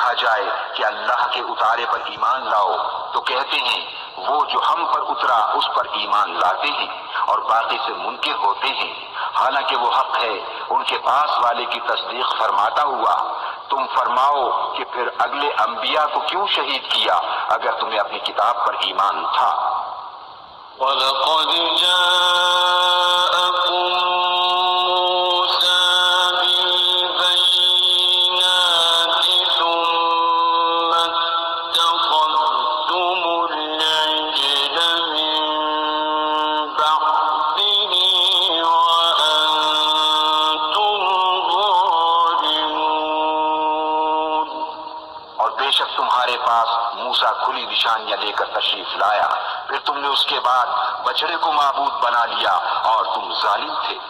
कहा जाए कि अल्लाह के उतारे पर ईमान लाओ तो कहते हैं वो जो हम पर उतरा उस पर ईमान लाते हैं और बाकी से मुनकिर होते हैं, हालांकि वो हक है उनके पास वाले की तस्दीक फरमाता हुआ। तुम फरमाओ कि फिर अगले अंबिया को क्यों शहीद किया अगर तुम्हें अपनी किताब पर ईमान था। बेशक तुम्हारे पास मूसा खुली निशानियां लेकर तशरीफ लाया, फिर तुमने उसके बाद बछड़े को माबूद बना लिया और तुम जालिम थे।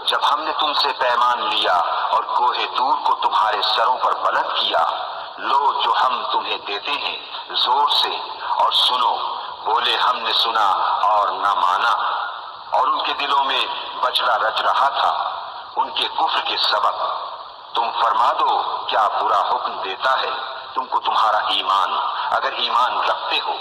जब हमने तुमसे पैमान लिया और कोहे दूर को तुम्हारे सरों पर बुलंद किया, लो जो हम तुम्हें देते हैं जोर से और सुनो। बोले हमने सुना और न माना, और उनके दिलों में बछड़ा रच रहा था उनके कुफ्र के सबब। तुम फरमा दो क्या बुरा हुक्म देता है तुमको तुम्हारा ईमान, अगर ईमान रखते हो।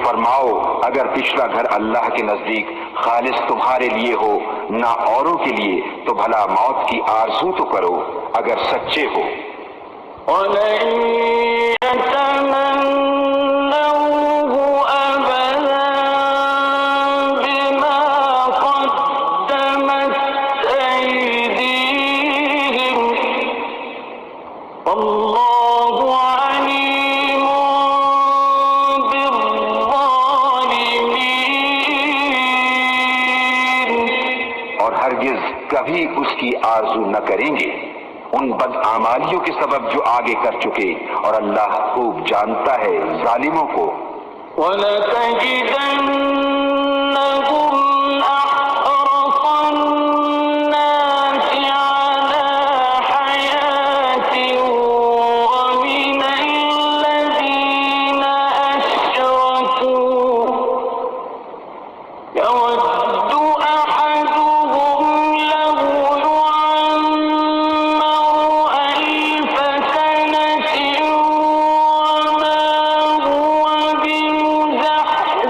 फरमाओ अगर पिछला घर अल्लाह के नजदीक खालिस तुम्हारे लिए हो ना औरों के लिए, तो भला मौत की आरज़ू तो करो अगर सच्चे हो। कभी उसकी आरज़ू न करेंगे उन बदआमालियों के सबब जो आगे कर चुके, और अल्लाह खूब जानता है जालिमों को।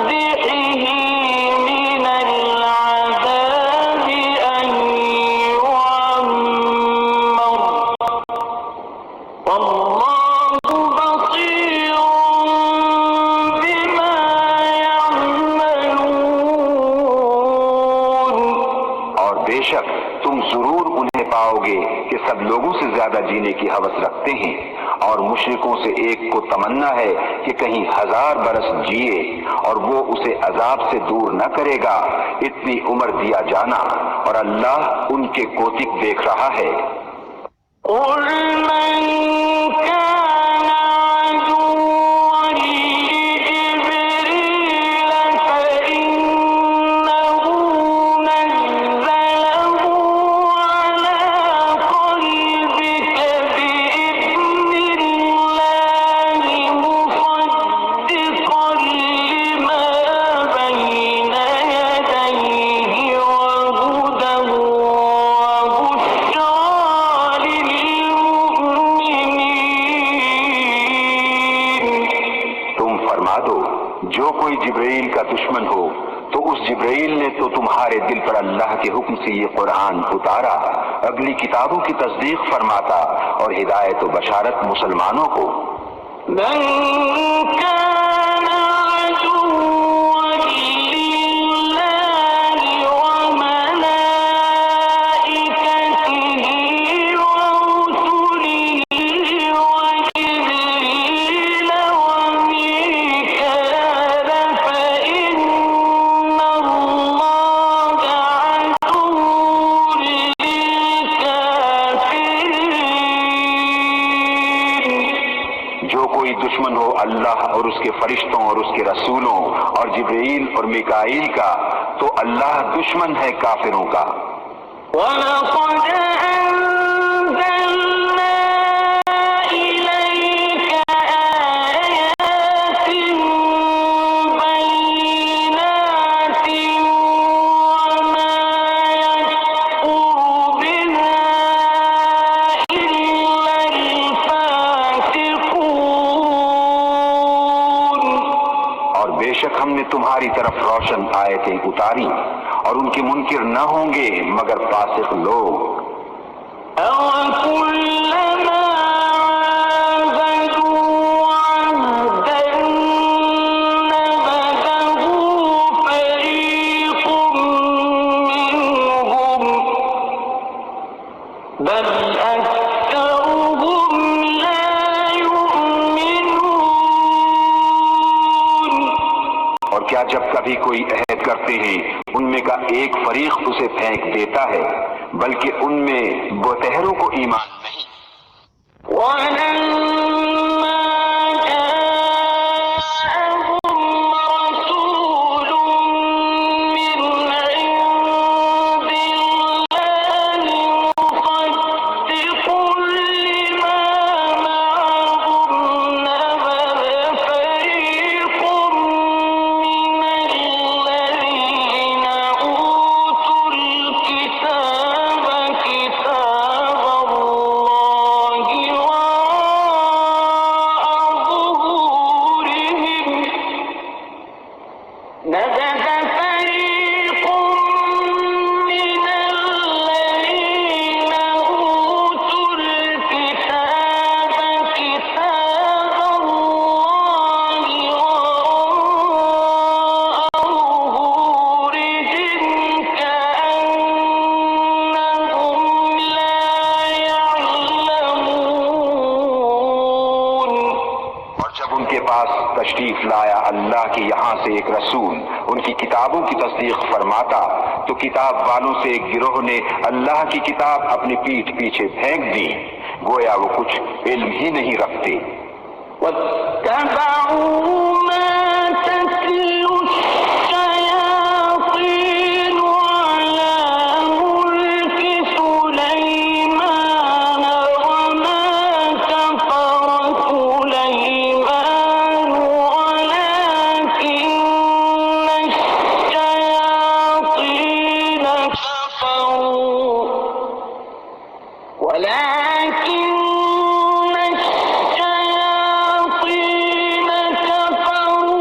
به जीने की हवस रखते हैं, और मुशरिकों से एक को तमन्ना है कि कहीं 1000 बरस जिए और वो उसे अजाब से दूर न करेगा। इतनी उम्र दिया जाना, और अल्लाह उनके कोतिक देख रहा है। जो कोई जिब्राइल का दुश्मन हो तो उस जिब्राइल ने तो तुम्हारे दिल पर अल्लाह के हुक्म से ये कुरान उतारा, अगली किताबों की तस्दीक फरमाता और हिदायत व बशारत मुसलमानों को। जो कोई दुश्मन हो अल्लाह और उसके फरिश्तों और उसके रसूलों और जिब्रील और मिकाईल का, तो अल्लाह दुश्मन है काफिरों का। बेशक हमने तुम्हारी तरफ रोशन आयतें उतारी, और उनके मुनकिर न होंगे मगर फासिक लोग। और क्या जब कभी कोई अहद करते हैं उनमें का एक फरीक उसे फेंक देता है, बल्कि उनमें बोतहरों को ईमान नहीं। उनके पास तशरीफ लाया अल्लाह के यहाँ से एक रसूल उनकी किताबों की तस्दीक फरमाता, तो किताब वालों से एक गिरोह ने अल्लाह की किताब अपनी पीठ पीछे फेंक दी, गोया वो कुछ इल्म ही नहीं रखते। ولكن الشياطين كفروا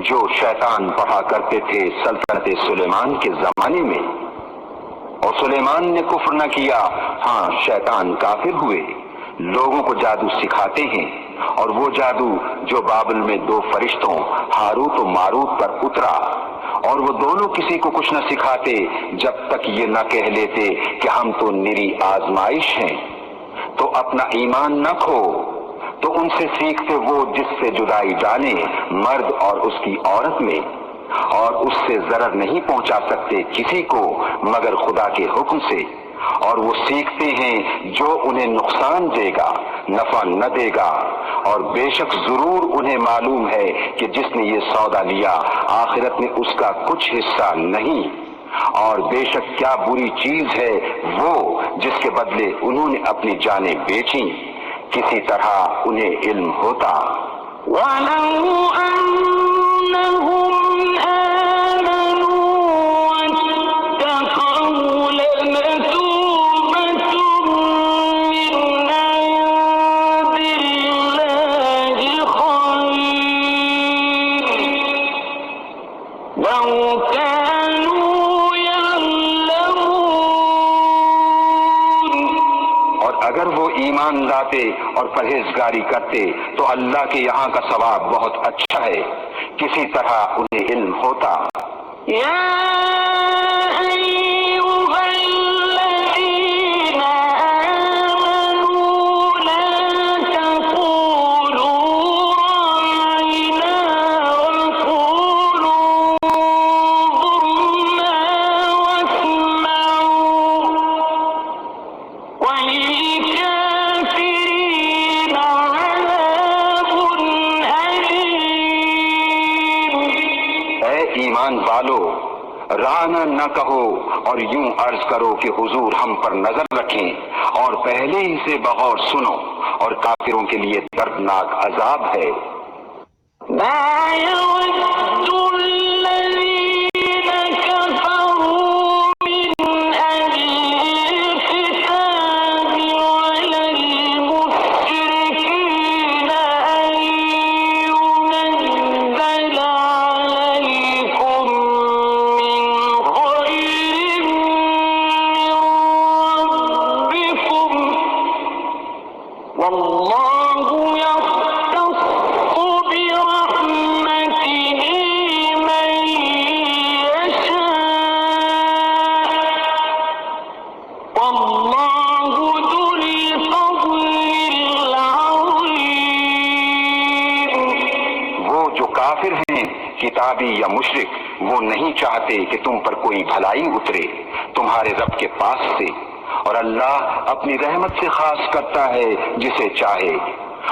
जो शैतान पढ़ा करते थे सल्तनत सुलेमान के जमाने में। और सुलेमान ने कुफ्र न किया। हाँ, शैतान काफिर हुए, लोगों को जादू सिखाते हैं, और वो जादू जो बाबल में दो फरिश्तों हारूत और मारूत पर उतरा, और वो दोनों किसी को कुछ न सिखाते जब तक ये न कह लेते कि हम तो निरी आजमाइश हैं। तो अपना ईमान न खो, तो उनसे सीखते वो जिससे जुदाई डाले मर्द और उसकी औरत में, और उससे जरर नहीं पहुंचा सकते किसी को मगर खुदा के हुक्म से। और वो सीखते हैं जो उन्हें नुकसान देगा, नफा न देगा। और बेशक जरूर उन्हें मालूम है कि जिसने ये सौदा लिया आखिरत में उसका कुछ हिस्सा नहीं। और बेशक क्या बुरी चीज है वो जिसके बदले उन्होंने अपनी जानें बेची। किसी तरह उन्हें इल्म होता। अगर वो ईमान लाते और परहेजगारी करते तो अल्लाह के यहाँ का सवाब बहुत अच्छा है। किसी तरह उन्हें इल्म होता। ईमान वालो, राना न कहो और यूं अर्ज करो कि हुजूर हम पर नजर रखें, और पहले ही से बगौर सुनो, और काफिरों के लिए दर्दनाक अजाब है। काफिर हैं किताबी या मुशरिक, वो नहीं चाहते कि तुम पर कोई भलाई उतरे तुम्हारे रब के पास से, और अल्लाह अपनी रहमत से खास करता है जिसे चाहे,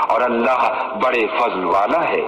और अल्लाह बड़े फजल वाला है।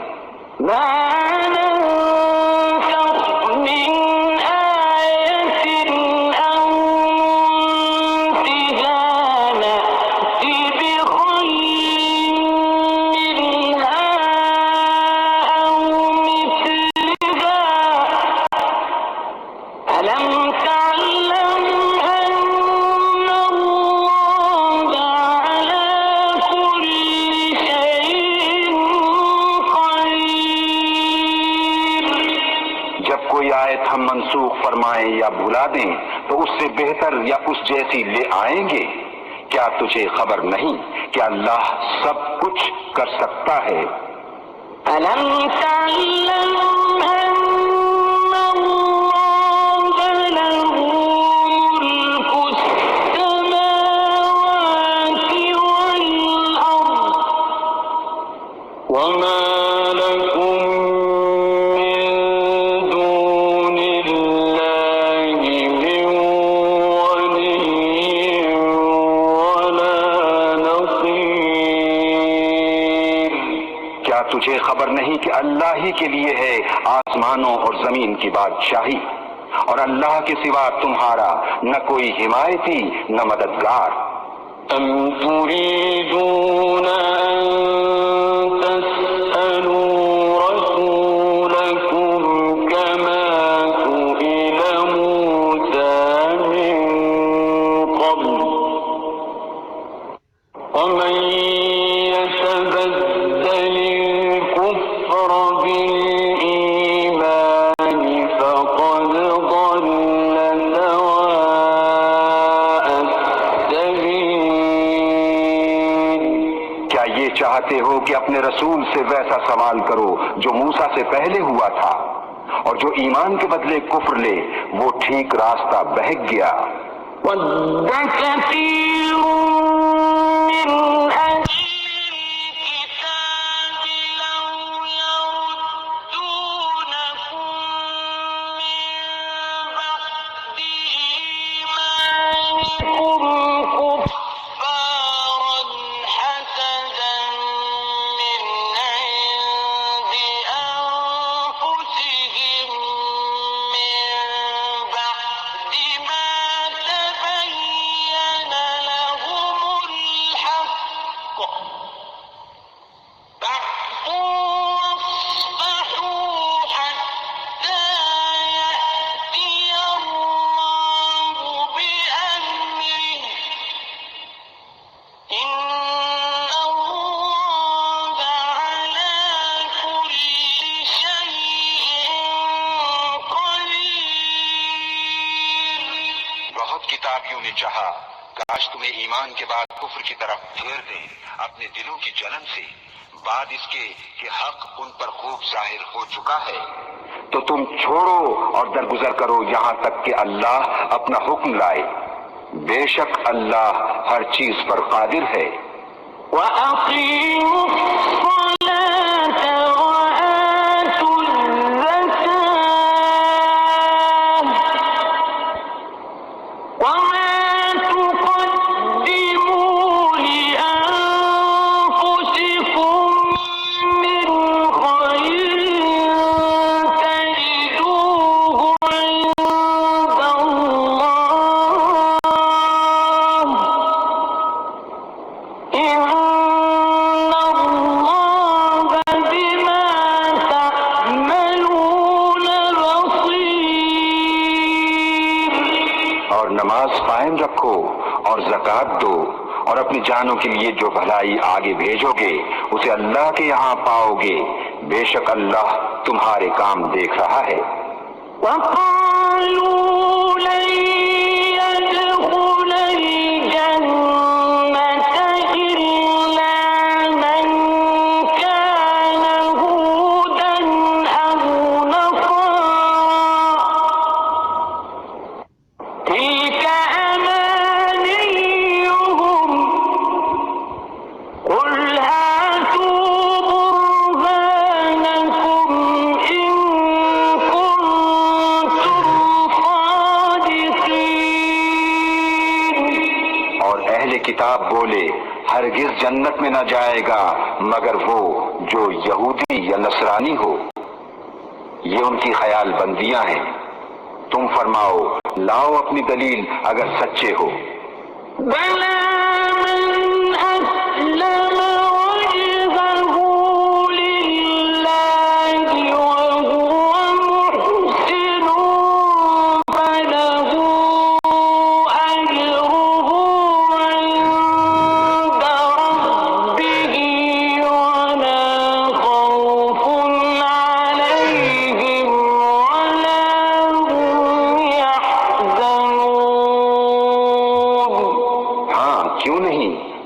कोई आयत हम मंसूख फरमाएं या भुला दें तो उससे बेहतर या उस जैसी ले आएंगे। क्या तुझे खबर नहीं कि अल्लाह सब कुछ कर सकता है। तुझे खबर नहीं कि अल्लाह ही के लिए है आसमानों और जमीन की बादशाही, और अल्लाह के सिवा तुम्हारा न कोई हिमायती न मददगार। चाहते हो कि अपने रसूल से वैसा सवाल करो जो मूसा से पहले हुआ था, और जो ईमान के बदले कुफ्र ले वो ठीक रास्ता बहक गया। किताबियों ने चाहा काश तुम्हें ईमान के बाद कुफ्र की तरफ फेर दें अपने दिलों की जलन से, बाद इसके कि हक उन पर खूब जाहिर हो चुका है। तो तुम छोड़ो और दरगुजर करो यहाँ तक कि अल्लाह अपना हुक्म लाए। बेशक अल्लाह हर चीज पर कादिर है। नमाज कायम रखो और ज़कात दो, और अपनी जानों के लिए जो भलाई आगे भेजोगे उसे अल्लाह के यहाँ पाओगे। बेशक अल्लाह तुम्हारे काम देख रहा है। किताब बोले हरगिज जन्नत में न जाएगा मगर वो जो यहूदी या नसरानी हो। ये उनकी ख्याल बंदियां हैं। तुम फरमाओ लाओ अपनी दलील अगर सच्चे हो।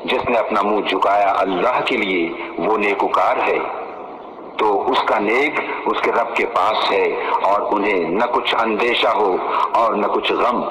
जिसने अपना मुंह झुकाया अल्लाह के लिए वो नेकुकार है, तो उसका नेक उसके रब के पास है और उन्हें न कुछ अंदेशा हो और न कुछ गम।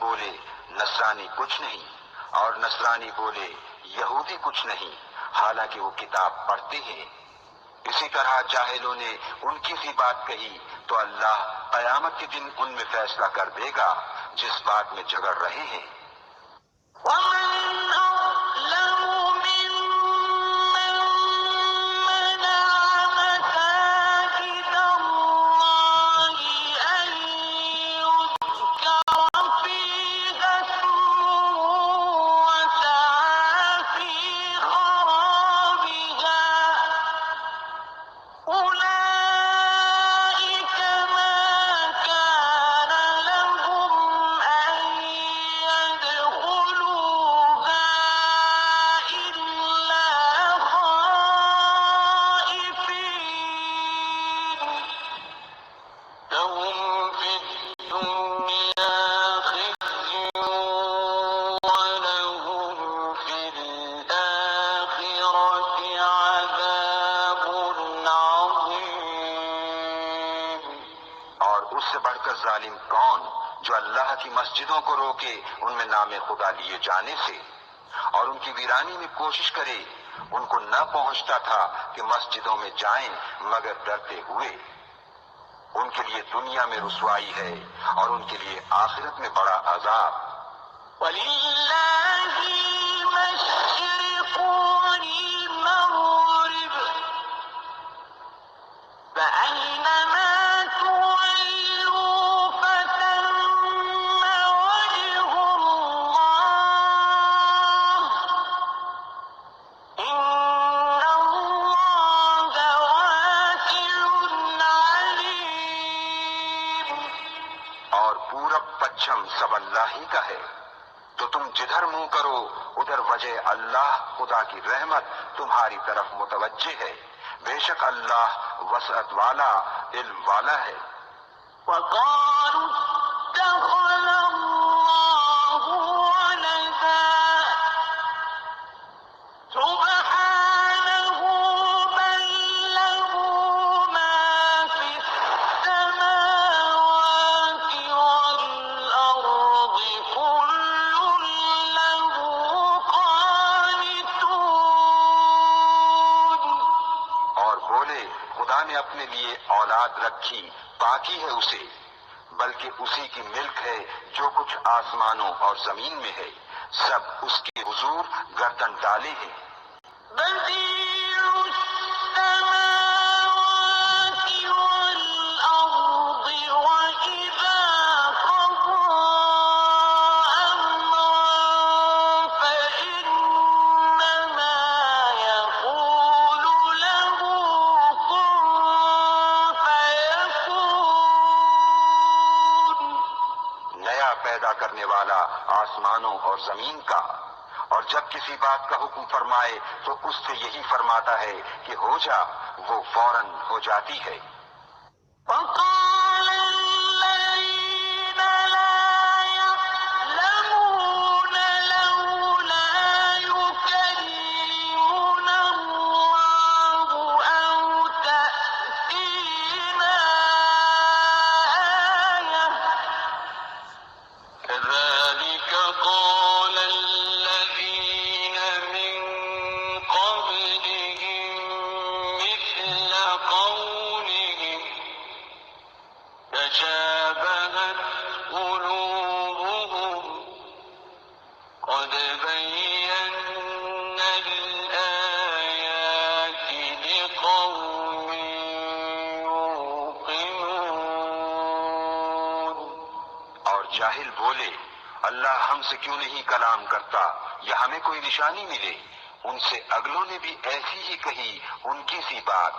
बोले नसरानी कुछ नहीं और नसरानी बोले यहूदी कुछ नहीं, हालांकि वो किताब पढ़ते हैं। इसी तरह जाहिलों ने उनकी सी बात कही तो अल्लाह कयामत के दिन उनमें फैसला कर देगा जिस बात में झगड़ रहे हैं। उससे बढ़कर जालिम कौन जो अल्लाह की मस्जिदों को रोके उनमें नामे खुदा लिए जाने से और उनकी वीरानी में कोशिश करे। उनको न पहुंचता था कि मस्जिदों में जाएं मगर डरते हुए। उनके लिए दुनिया में रुसवाई है और उनके लिए आखिरत में बड़ा अजाब। और पूरब पश्चिम सब अल्लाह ही का है, तो तुम जिधर मुंह करो उधर वजह अल्लाह खुदा की रहमत तुम्हारी तरफ मुतवज्जे है। बेशक अल्लाह वसअत वाला इल्म वाला है। खुदा ने अपने लिए औलाद रखी, बाकी है उसे, बल्कि उसी की मिल्क है जो कुछ आसमानों और जमीन में है, सब उसके हुजूर गर्दन डाले हैं। पैदा करने वाला आसमानों और जमीन का, और जब किसी बात का हुक्म फरमाए तो उससे यही फरमाता है कि हो जा, वो फौरन हो जाती है। जाहिल बोले अल्लाह हमसे क्यों नहीं कलाम करता या हमें कोई निशानी मिले। उनसे अगलों ने भी ऐसी ही कही उनकी सी बात।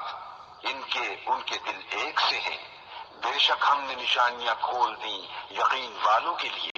उनके दिल एक से हैं। बेशक हमने निशानियां खोल दी यकीन वालों के लिए।